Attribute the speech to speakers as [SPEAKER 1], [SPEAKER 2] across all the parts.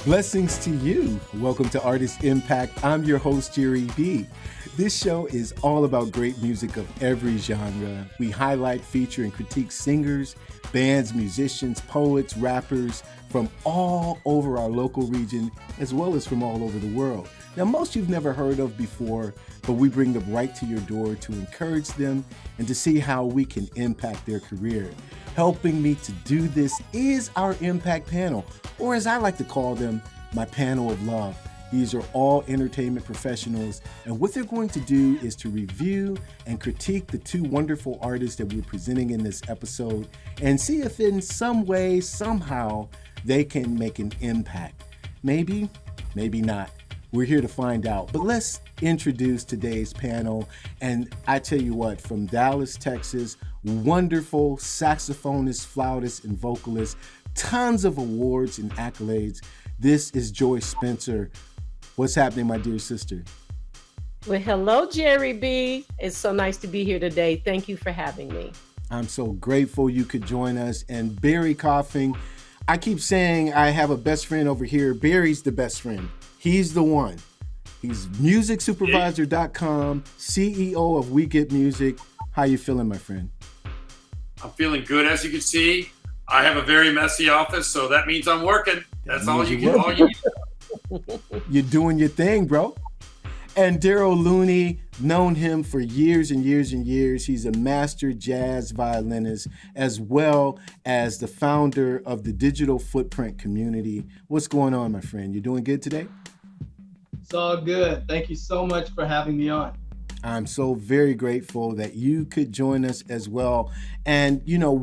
[SPEAKER 1] Blessings to you. Welcome to Artist Impact. I'm your host, Jere B. This show is all about great music of every genre. We highlight, feature, and critique singers, bands, musicians, poets, rappers from all over our local region, as well as from all over the world. Now, most you've never heard of before, but we bring them right to your door to encourage them and to see how we can impact their career. Helping me to do this is our Impact Panel, or as I like to call them, my panel of love. These are all entertainment professionals, and what they're going to do is to review and critique the two wonderful artists that we're presenting in this episode and see if in some way, somehow, they can make an impact. Maybe, maybe not. We're here to find out, but let's introduce today's panel. And I tell you what, from Dallas, Texas, wonderful saxophonist, flautist, and vocalist, tons of awards and accolades. This is Joyce Spencer. What's happening, my dear sister?
[SPEAKER 2] Well, hello, Jere B. It's so nice to be here today. Thank you for having me.
[SPEAKER 1] I'm so grateful you could join us. And Barry Coffing, I keep saying I have a best friend over here. Barry's the best friend. He's the one. He's musicsupervisor.com, CEO of We Get Music. How you feeling, my friend?
[SPEAKER 3] I'm feeling good. As you can see, I have a very messy office, so that means I'm working. That's all you can. All you
[SPEAKER 1] You're doing your thing, bro. And Darrell Looney, known him for years and years and years. He's a master jazz violinist, as well as the founder of the Digital Footprint community. What's going on, my friend? You doing good today?
[SPEAKER 4] It's all good. Thank you so much for having me on.
[SPEAKER 1] I'm so very grateful that you could join us as well. And, you know,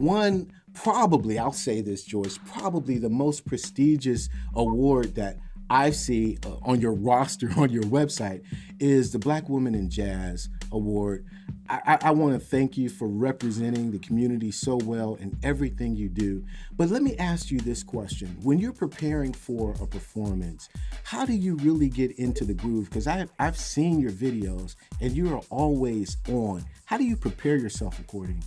[SPEAKER 1] probably, I'll say this, Joyce, probably the most prestigious award that I see on your roster, on your website, is the Black Woman in Jazz Award. I want to thank you for representing the community so well in everything you do. But let me ask you this question. When you're preparing for a performance, how do you really get into the groove? Because I've seen your videos and you are always on. How do you prepare yourself accordingly?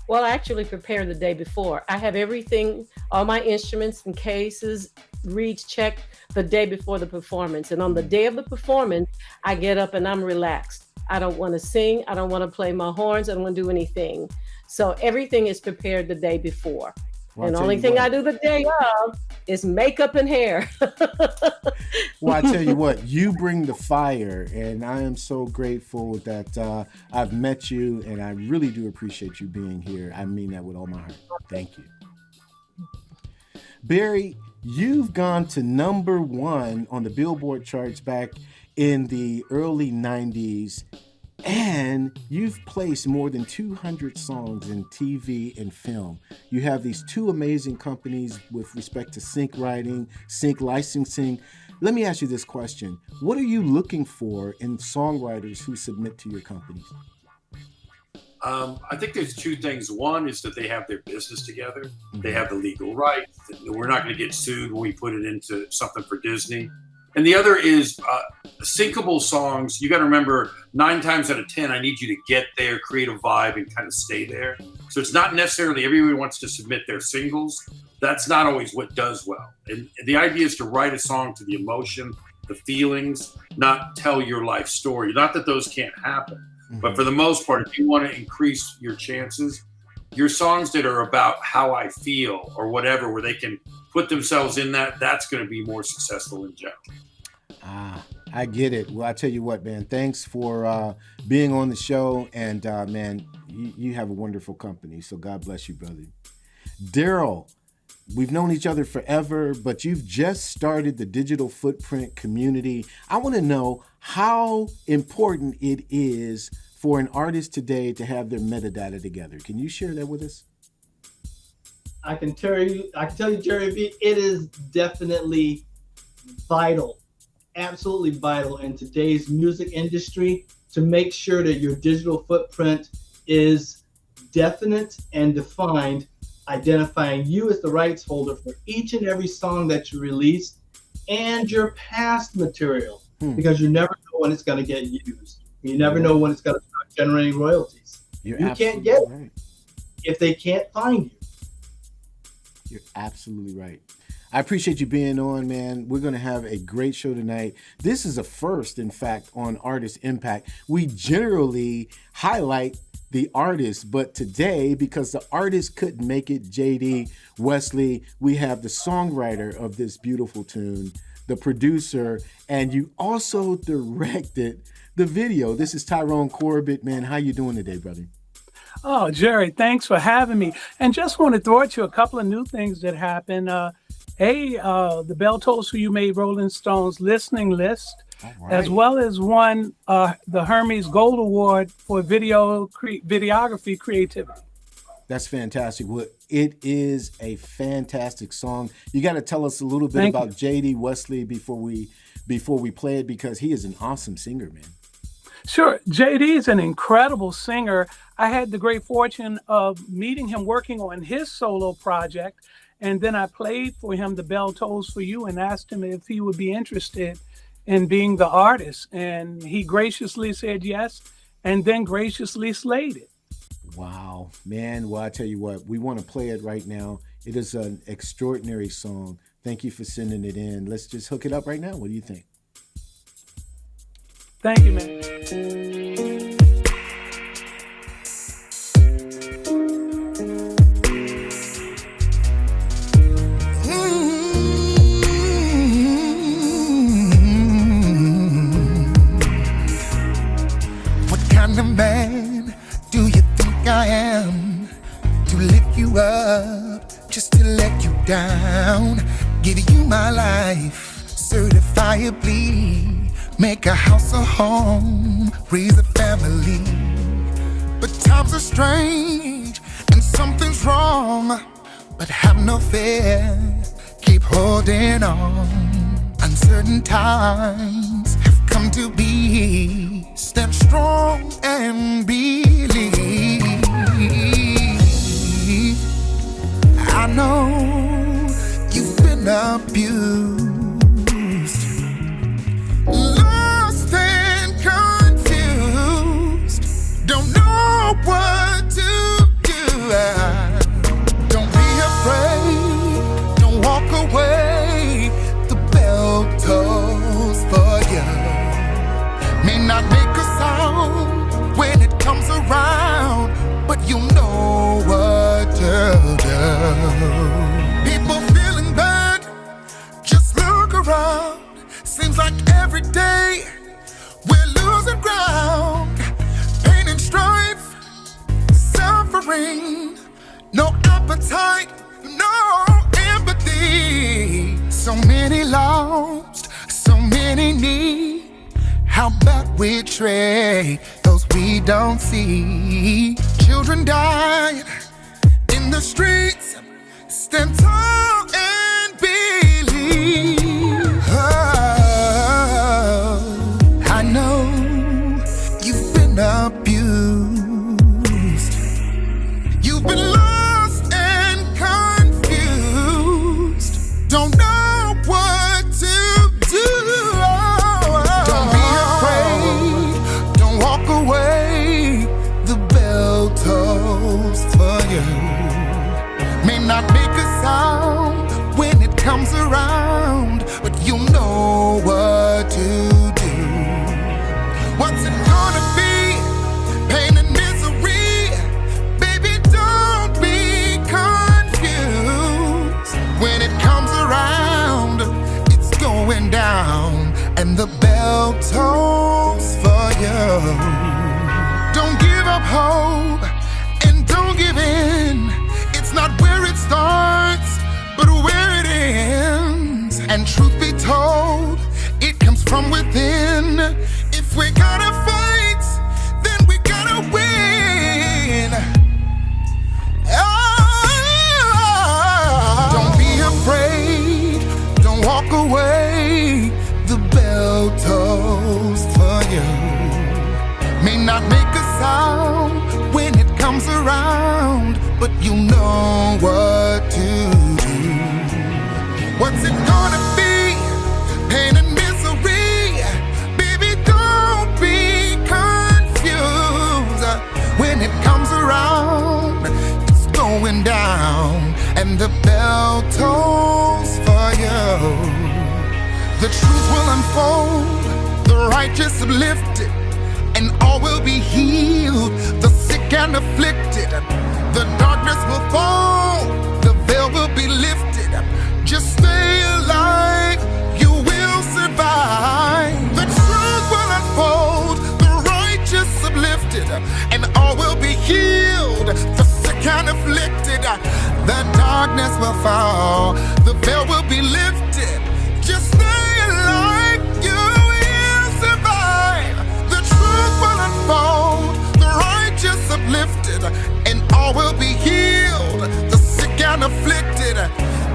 [SPEAKER 2] Well, I actually prepare the day before. I have everything, all my instruments and cases, reads checked the day before the performance. And on the day of the performance, I get up and I'm relaxed. I don't want to sing. I don't want to play my horns. I don't want to do anything. So everything is prepared the day before. Well, and the only thing I do the day of is makeup and hair.
[SPEAKER 1] Well, I tell you what, you bring the fire, and I am so grateful that I've met you, and I really do appreciate you being here. I mean that with all my heart. Thank you. Barry, you've gone to number one on the Billboard charts back in the early 90s, and you've placed more than 200 songs in TV and film. You have these two amazing companies with respect to sync writing, sync licensing. Let me ask you this question. What are you looking for in songwriters who submit to your companies?
[SPEAKER 3] I think there's two things. One is that they have their business together. Mm-hmm. They have the legal rights. We're not going to get sued when we put it into something for Disney. And the other is syncable songs. You got to remember, 9 times out of 10, I need you to get there, create a vibe, and kind of stay there. So it's not necessarily everybody wants to submit their singles. That's not always what does well. And the idea is to write a song to the emotion, the feelings, not tell your life story. Not that those can't happen. Mm-hmm. But for the most part, if you want to increase your chances, your songs that are about how I feel or whatever, where they can put themselves in that's going to be more successful in general.
[SPEAKER 1] I get it. Well, I tell you what, man, thanks for being on the show. And man, you have a wonderful company. So God bless you, brother. Darrell, we've known each other forever, but you've just started the Digital Footprint community. I want to know how important it is for an artist today to have their metadata together. Can you share that with us?
[SPEAKER 4] I can tell you, Jere B, it is definitely vital, absolutely vital in today's music industry to make sure that your digital footprint is definite and defined, identifying you as the rights holder for each and every song that you release and your past material, because you never know when it's going to get used. You never know when it's going to start generating royalties. You can't get it if they can't find you.
[SPEAKER 1] You're absolutely right. I appreciate you being on, man. We're going to have a great show tonight. This is a first, in fact, on Artist Impact. We generally highlight the artist, but today, because the artist couldn't make it, JD Wesley, we have the songwriter of this beautiful tune, the producer, and you also directed the video. This is Tyrone Corbett, man. How you doing today, brother?
[SPEAKER 5] Oh, Jerry, thanks for having me. And just want to throw at you a couple of new things that happened. The Bell Tolls for You made Rolling Stone's listening list, right, as well as won the Hermes Gold Award for videography creativity.
[SPEAKER 1] That's fantastic. Well, it is a fantastic song. You got to tell us a little bit about JD Wesley before we play it, because he is an awesome singer, man.
[SPEAKER 5] Sure. JD is an incredible singer. I had the great fortune of meeting him working on his solo project. And then I played for him The Bell Tolls for You and asked him if he would be interested in being the artist. And he graciously said yes, and then graciously slayed it.
[SPEAKER 1] Wow, man. Well, I tell you what, we want to play it right now. It is an extraordinary song. Thank you for sending it in. Let's just hook it up right now. What do you think?
[SPEAKER 5] Thank you, man.
[SPEAKER 6] What kind of man do you think I am to lift you up just to let you down? Give you my life certifiably. Make a house a home, raise a family. But times are strange and something's wrong. But have no fear, keep holding on. Uncertain times have come to be. Stand strong and believe. I know you've been abused, don't know what to do. Don't be afraid, don't walk away. The bell tolls for you. May not make a sound when it comes around, but you know what to do. People feeling bad, just look around. Seems like every day we're losing ground. Strife, suffering, no appetite, no empathy. So many lost, so many need. How about we trade those we don't see? Children died in the streets. Stand tall and believe. Oh, I know you've been abused. You've been lost and confused. Don't know what to do. Don't be afraid. Don't walk away. The bell tolls for you. May not make a sound when it comes around, but you know what to do. What's it gonna be? Pain and misery, baby, don't be confused. When it comes around, it's going down, and the bell tolls for you. Don't give up hope, and don't give in. It's not where it starts, but where it ends. And truth be told, it comes from within. If we gotta fight, then we gotta win. Oh, don't be afraid, don't walk away. The bell tolls for you. May not make a sound when it comes around, but you know what to do. What's it gonna be? Pain and misery, baby, don't be confused. When it comes around, it's going down, and the bell tolls for The truth will unfold, the righteous uplifted, and all will be healed, the sick and afflicted. The darkness will fall, the veil will be lifted. Just stay alive, you will survive. The truth will unfold, the righteous uplifted, and all will be healed, the sick and afflicted. The darkness will fall, the veil will be lifted. Just stay alive, you will survive. The truth will unfold, the righteous uplifted, and all will be healed, the sick and afflicted.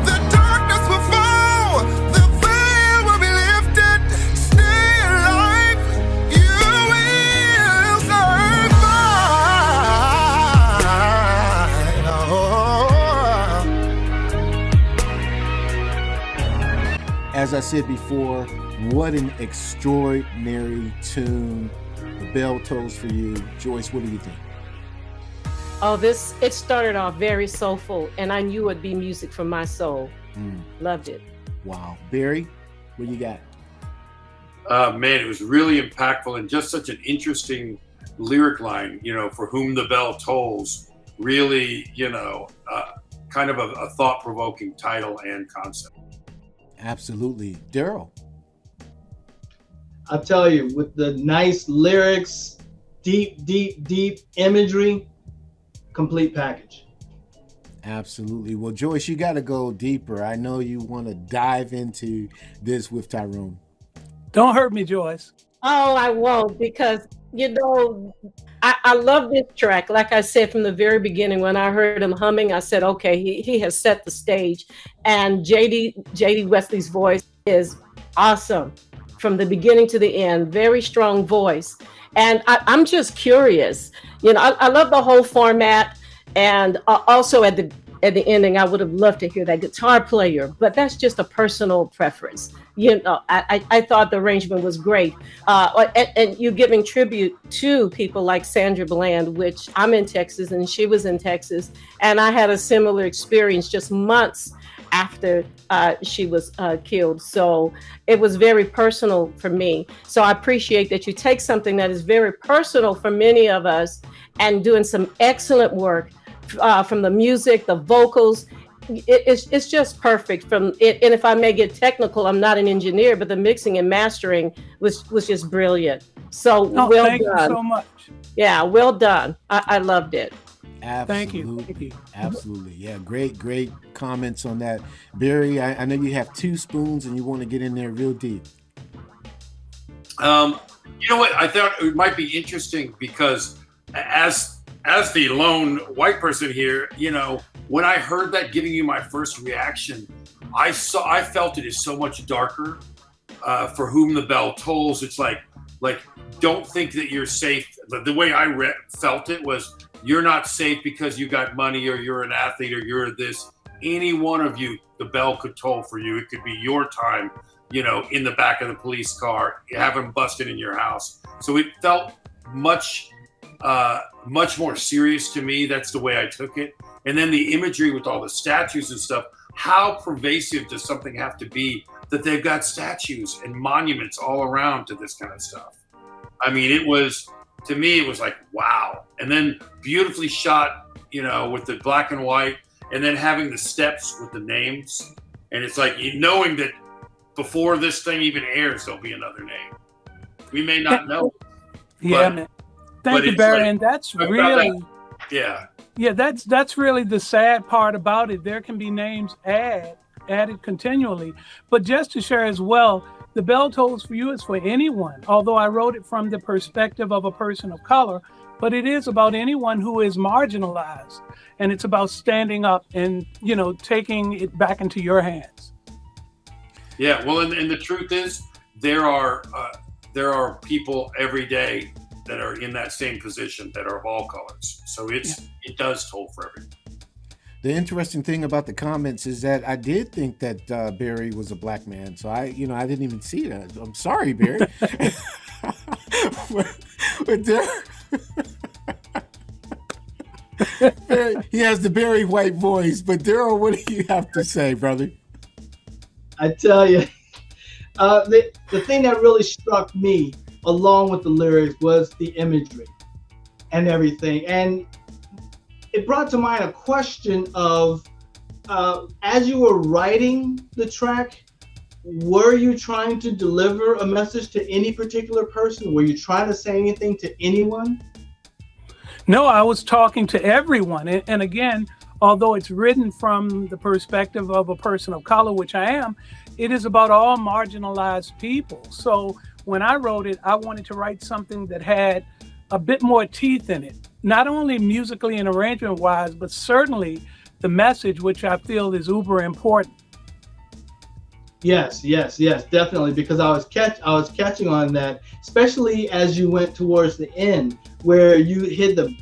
[SPEAKER 6] The darkness will fall, the veil will be lifted. Stay alive, you will survive.
[SPEAKER 1] As I said before, what an extraordinary tune. The bell tolls for you. Joyce, what do you think?
[SPEAKER 2] Oh, it started off very soulful, and I knew it'd be music from my soul. Loved it.
[SPEAKER 1] Wow. Barry, what you got?
[SPEAKER 3] Man, it was really impactful and just such an interesting lyric line, for whom the bell tolls. Really, kind of a thought-provoking title and concept.
[SPEAKER 1] Absolutely. Darrell?
[SPEAKER 4] I'll tell you, with the nice lyrics, deep imagery, complete package.
[SPEAKER 1] Absolutely. Well, Joyce, you got to go deeper. I know you want to dive into this with Tyrone.
[SPEAKER 5] Don't hurt me, Joyce.
[SPEAKER 2] Oh, I won't, because, I love this track. Like I said from the very beginning, when I heard him humming, I said, okay, he has set the stage. And JD Wesley's voice is awesome from the beginning to the end. Very strong voice. And I'm just curious. I love the whole format. And also at the ending, I would have loved to hear that guitar player, but that's just a personal preference. I thought the arrangement was great. And you giving tribute to people like Sandra Bland, which I'm in Texas and she was in Texas. And I had a similar experience just months after she was killed. So it was very personal for me. So I appreciate that you take something that is very personal for many of us and doing some excellent work from the music, the vocals. It's just perfect from it. And if I may get technical, I'm not an engineer, but the mixing and mastering was just brilliant. So
[SPEAKER 5] thank you so much.
[SPEAKER 2] Yeah, well done. I loved it.
[SPEAKER 1] Absolutely.
[SPEAKER 5] Thank you.
[SPEAKER 1] Absolutely. Yeah, great comments on that. Barry, I know you have 2 spoons and you want to get in there real deep.
[SPEAKER 3] You know what? I thought it might be interesting because as the lone white person here, when I heard that, giving you my first reaction, I felt it is so much darker. For whom the bell tolls, it's like don't think that you're safe. The way I felt it was, you're not safe because you got money or you're an athlete or you're this. Any one of you, the bell could toll for you. It could be your time, in the back of the police car, you have them busted in your house. So it felt much more serious to me. That's the way I took it. And then the imagery with all the statues and stuff, how pervasive does something have to be that they've got statues and monuments all around to this kind of stuff? I mean, to me, it was like, wow. And then beautifully shot, with the black and white, and then having the steps with the names. And it's like, knowing that before this thing even airs, there'll be another name. We may not know.
[SPEAKER 5] Yeah, man. Thank you, Barry. And that's really, yeah, that's really the sad part about it. There can be names added continually. But just to share as well, the bell tolls for you is for anyone, although I wrote it from the perspective of a person of color, but it is about anyone who is marginalized. And it's about standing up and, taking it back into your hands.
[SPEAKER 3] Yeah, well, and the truth is, there are people every day that are in that same position that are of all colors. So it does toll for everyone.
[SPEAKER 1] The interesting thing about the comments is that I did think that Barry was a black man. So I didn't even see that. I'm sorry, Barry. He has the Barry White voice. But Darrell, what do you have to say, brother?
[SPEAKER 4] I tell you, The thing that really struck me, along with the lyrics, was the imagery and everything. And it brought to mind a question of, as you were writing the track, were you trying to deliver a message to any particular person? Were you trying to say anything to anyone?
[SPEAKER 5] No, I was talking to everyone. And again, although it's written from the perspective of a person of color, which I am, it is about all marginalized people. So when I wrote it, I wanted to write something that had a bit more teeth in it, not only musically and arrangement wise, but certainly the message, which I feel is uber important.
[SPEAKER 4] Yes, definitely. Because I was catching on that, especially as you went towards the end, where you hit the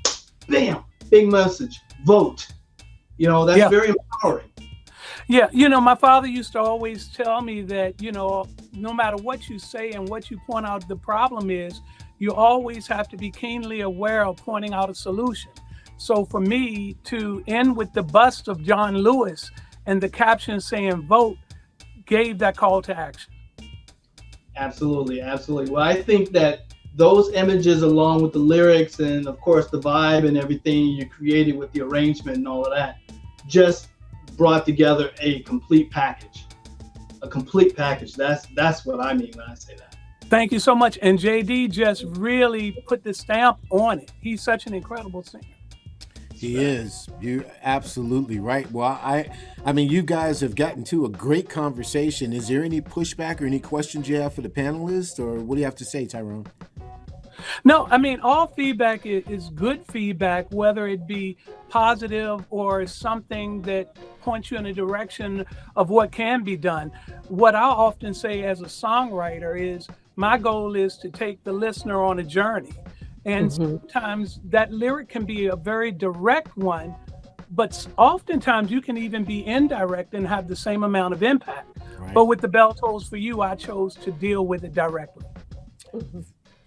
[SPEAKER 4] bam, big message, vote. That's very empowering.
[SPEAKER 5] Yeah, my father used to always tell me that, no matter what you say and what you point out the problem is, you always have to be keenly aware of pointing out a solution. So for me to end with the bust of John Lewis and the caption saying vote gave that call to action.
[SPEAKER 4] Absolutely. Well, I think that those images, along with the lyrics and of course the vibe and everything you created with the arrangement and all of that, just brought together a complete package. That's what I mean when I say that.
[SPEAKER 5] Thank you so much. And JD just really put the stamp on it. He's such an incredible singer.
[SPEAKER 1] He is. You're absolutely right. Well, I mean, you guys have gotten to a great conversation. Is there any pushback or any questions you have for the panelists, or what do you have to say, Tyrone?
[SPEAKER 5] No, I mean, all feedback is good feedback, whether it be positive or something that points you in a direction of what can be done. What I often say as a songwriter is my goal is to take the listener on a journey. And sometimes that lyric can be a very direct one, but oftentimes you can even be indirect and have the same amount of impact. Right. But with The Bell Tolls for You, I chose to deal with it directly.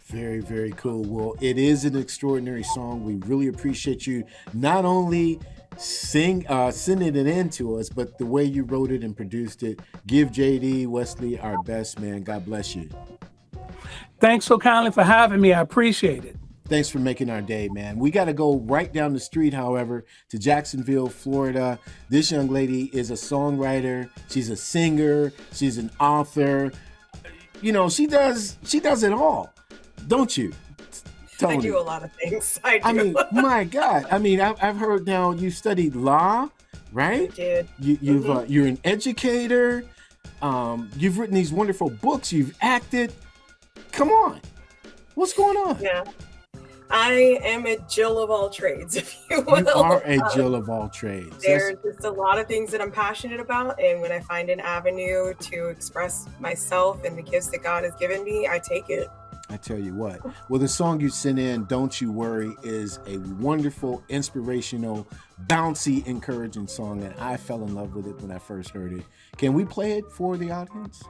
[SPEAKER 1] Very, very cool. Well, it is an extraordinary song. We really appreciate you not only sending it in to us, but the way you wrote it and produced it. Give JD Wesley our best, man. God bless you.
[SPEAKER 5] Thanks so kindly for having me. I appreciate it.
[SPEAKER 1] Thanks for making our day, man. We got to go right down the street, however, to Jacksonville, Florida. This young lady is a songwriter. She's a singer. She's an author. She does it all. Don't you, Toni?
[SPEAKER 7] I do a lot of things. I do.
[SPEAKER 1] I mean, my God. I mean, I've heard now you studied law, right?
[SPEAKER 7] I did.
[SPEAKER 1] You're an educator. You've written these wonderful books. You've acted. Come on. What's going on?
[SPEAKER 7] Yeah. I am a Jill of all trades, if you will.
[SPEAKER 1] You are a Jill of all trades.
[SPEAKER 7] There's just a lot of things that I'm passionate about. And when I find an avenue to express myself and the gifts that God has given me, I take it.
[SPEAKER 1] I tell you what. Well, the song you sent in, Don't You Worry, is a wonderful, inspirational, bouncy, encouraging song. And I fell in love with it when I first heard it. Can we play it for the audience?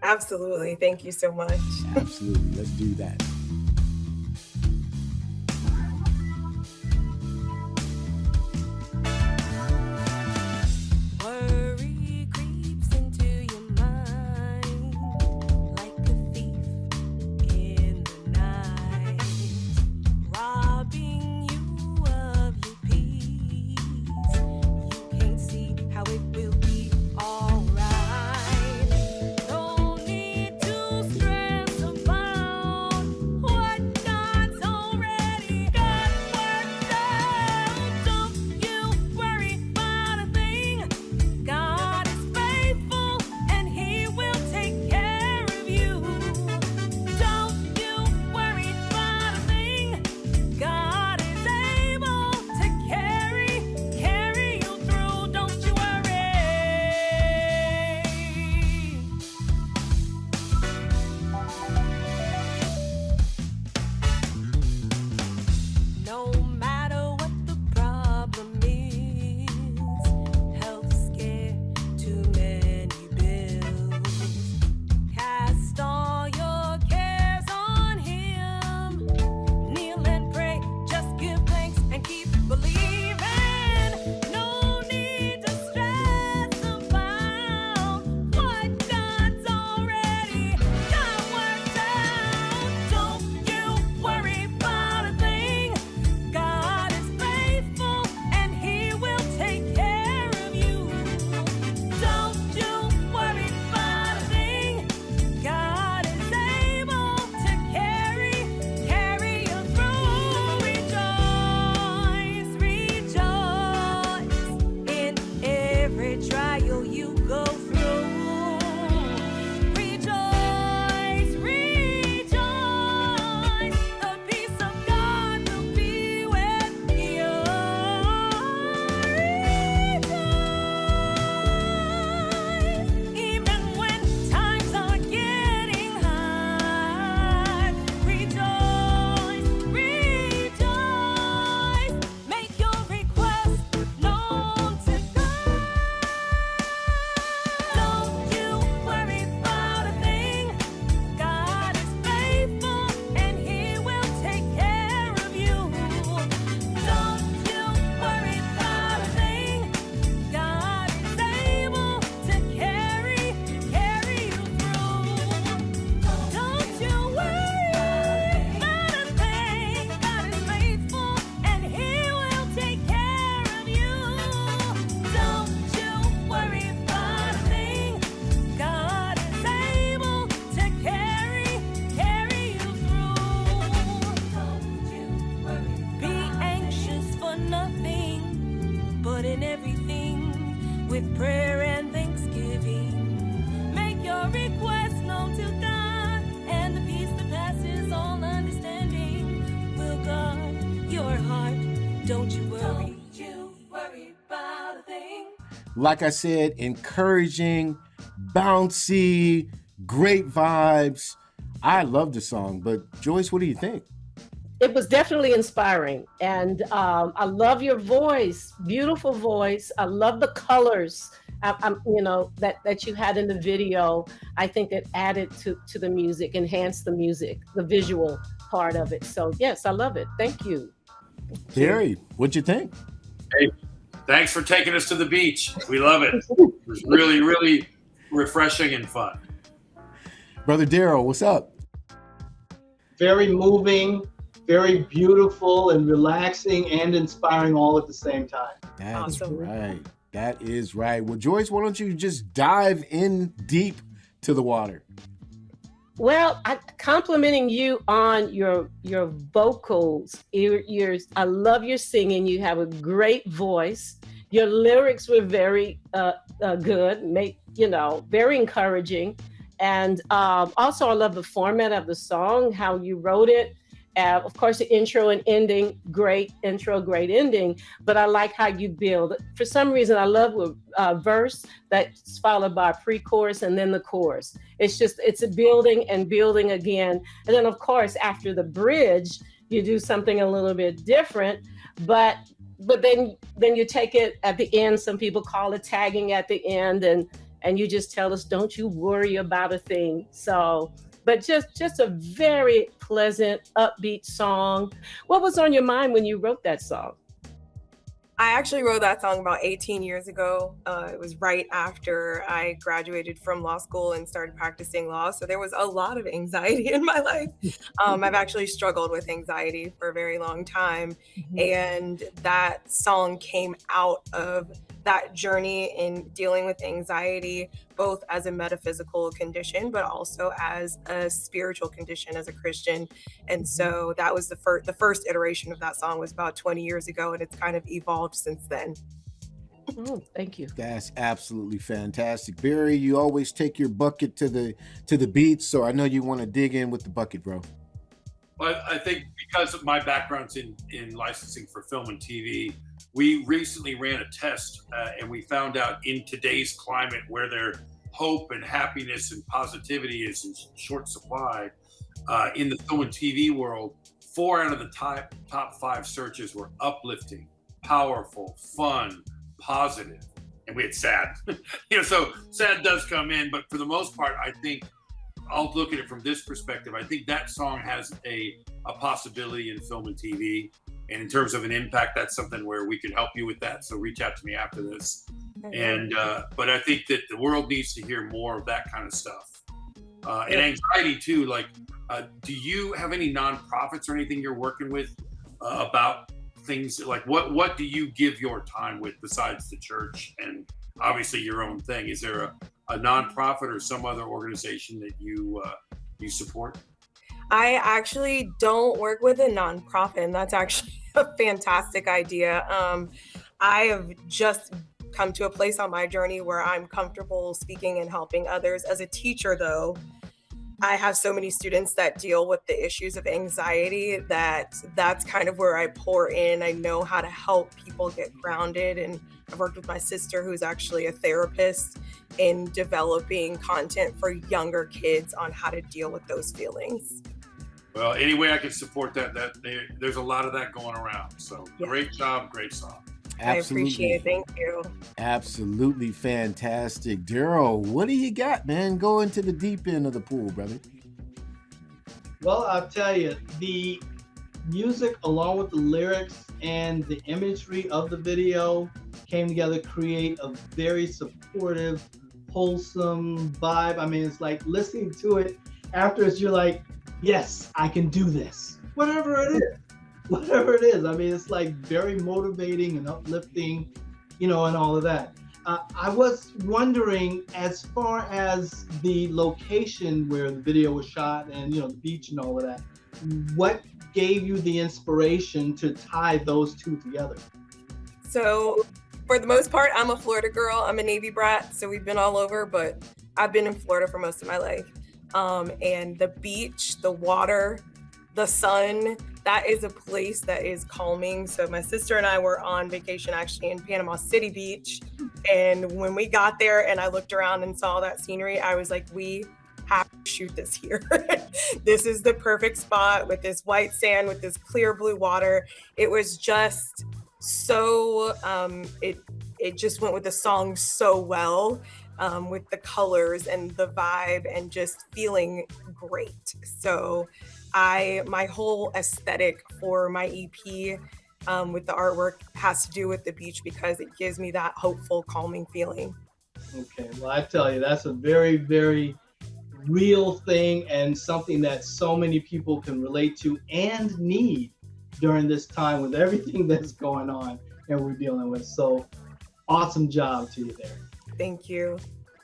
[SPEAKER 7] Absolutely. Thank you so much.
[SPEAKER 1] Absolutely. Let's do that.
[SPEAKER 7] Don't you worry about a thing.
[SPEAKER 1] Like I said, encouraging, bouncy, great vibes. I love the song, but Joyce, what do you think?
[SPEAKER 2] It was definitely inspiring, and I love your voice, beautiful voice. I love the colors, that you had in the video. I think it added to the music, enhanced the music, the visual part of it. So yes, I love it. Thank you.
[SPEAKER 1] Gary, what'd you think?
[SPEAKER 3] Hey, thanks for taking us to the beach. We love it. It was really, really refreshing and fun.
[SPEAKER 1] Brother Darrell, what's up?
[SPEAKER 4] Very moving, very beautiful and relaxing and inspiring all at the same time.
[SPEAKER 1] That's
[SPEAKER 7] Awesome.
[SPEAKER 1] right. That is right. Well, Joyce, why don't you just dive in deep to the water?
[SPEAKER 2] Well, complimenting you on your vocals. I love your singing. You have a great voice. Your lyrics were very good. Very encouraging. And also, I love the format of the song, how you wrote it. Of course, the intro and ending, great intro, great ending. But I like how you build. For some reason, I love a verse that's followed by a pre-chorus and then the chorus. It's a building and building again. And then, of course, after the bridge, you do something a little bit different. But then you take it at the end. Some people call it tagging at the end, and you just tell us, don't you worry about a thing. So. But just a very pleasant, upbeat song. What was on your mind when you wrote that song?
[SPEAKER 7] I actually wrote that song about 18 years ago. It was right after I graduated from law school and started practicing law. So there was a lot of anxiety in my life. I've actually struggled with anxiety for a very long time. And that song came out of that journey in dealing with anxiety, both as a metaphysical condition, but also as a spiritual condition as a Christian. And so that was the first iteration of that song was about 20 years ago, and it's kind of evolved since then.
[SPEAKER 2] Oh, thank you.
[SPEAKER 1] That's absolutely fantastic. Barry, you always take your bucket to the beach, so I know you want to dig in with the bucket, bro.
[SPEAKER 3] Well, I think because of my background's in licensing for film and TV, we recently ran a test and we found out in today's climate where their hope and happiness and positivity is in short supply, in the film and TV world, 4 out of the top 5 searches were uplifting, powerful, fun, positive, and we had sad. So sad does come in, but for the most part, I think I'll look at it from this perspective. I think that song has a possibility in film and TV. And in terms of an impact, that's something where we can help you with that. So reach out to me after this. And but I think that the world needs to hear more of that kind of stuff. And anxiety too. Like, do you have any nonprofits or anything you're working with about things like what do you give your time with besides the church and obviously your own thing? Is there a nonprofit or some other organization that you support?
[SPEAKER 7] I actually don't work with a nonprofit, and that's actually a fantastic idea. I have just come to a place on my journey where I'm comfortable speaking and helping others. As a teacher, though, I have so many students that deal with the issues of anxiety that's kind of where I pour in. I know how to help people get grounded, and I've worked with my sister, who's actually a therapist, in developing content for younger kids on how to deal with those feelings.
[SPEAKER 3] Well, any way I can support that there's a lot of that going around. So Great job, great song.
[SPEAKER 1] Absolutely.
[SPEAKER 7] I appreciate it. Thank you.
[SPEAKER 1] Absolutely fantastic. Darrell, what do you got, man? Go into the deep end of the pool, brother.
[SPEAKER 4] Well, I'll tell you, the music along with the lyrics and the imagery of the video came together to create a very supportive, wholesome vibe. I mean, it's like listening to it afterwards, you're like, yes, I can do this. Whatever it is. I mean, it's like very motivating and uplifting, and all of that. I was wondering, as far as the location where the video was shot and, the beach and all of that, what gave you the inspiration to tie those two together?
[SPEAKER 7] So for the most part, I'm a Florida girl. I'm a Navy brat, so we've been all over, but I've been in Florida for most of my life. And the beach, the water, the sun, that is a place that is calming. So my sister and I were on vacation actually in Panama City Beach. And when we got there and I looked around and saw that scenery, I was like, we have to shoot this here. This is the perfect spot with this white sand, with this clear blue water. It was just so, it just went with the song so well, with the colors and the vibe and just feeling great. So my whole aesthetic for my EP with the artwork has to do with the beach because it gives me that hopeful, calming feeling.
[SPEAKER 4] Okay, well, I tell you, that's a very, very real thing and something that so many people can relate to and need during this time with everything that's going on and we're dealing with. So awesome job to you there.
[SPEAKER 7] Thank you.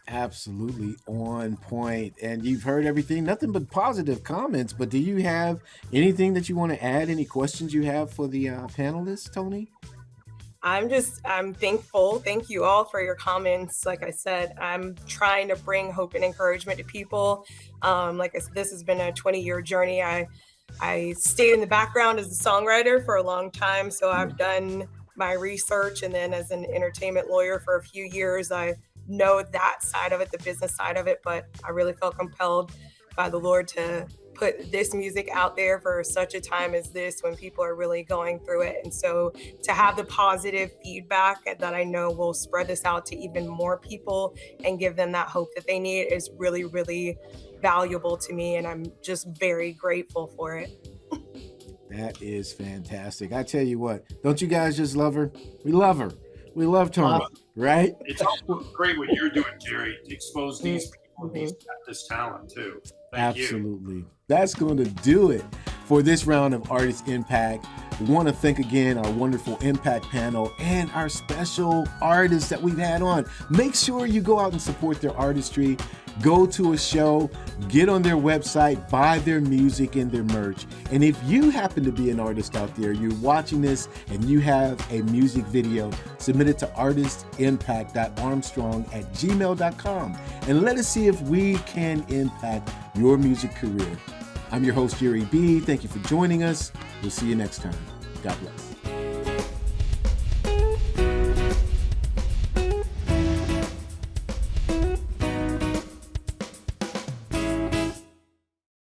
[SPEAKER 1] Absolutely on point. And you've heard everything, nothing but positive comments, but do you have anything that you want to add? Any questions you have for the panelists, Toni?
[SPEAKER 7] I'm thankful. Thank you all for your comments. Like I said, I'm trying to bring hope and encouragement to people. Like I said, this has been a 20-year journey. I stayed in the background as a songwriter for a long time. So I've done my research, and then as an entertainment lawyer for a few years, I know that side of it, the business side of it, but I really felt compelled by the Lord to put this music out there for such a time as this when people are really going through it. And so to have the positive feedback that I know will spread this out to even more people and give them that hope that they need is really, really valuable to me. And I'm just very grateful for it.
[SPEAKER 1] That is fantastic. I tell you what, don't you guys just love her? We love her. We love Toni, right?
[SPEAKER 3] It's also great what you're doing, Jerry, to expose these people, this talent too. Thank
[SPEAKER 1] Absolutely.
[SPEAKER 3] you.
[SPEAKER 1] That's going to do it for this round of Artist Impact. We want to thank again our wonderful Impact panel and our special artists that we've had on. Make sure you go out and support their artistry. Go to a show, get on their website, buy their music and their merch. And if you happen to be an artist out there, you're watching this and you have a music video, submit it to artistimpact.armstrong@gmail.com and let us see if we can impact your music career. I'm your host, Jere B. Thank you for joining us. We'll see you next time. God bless.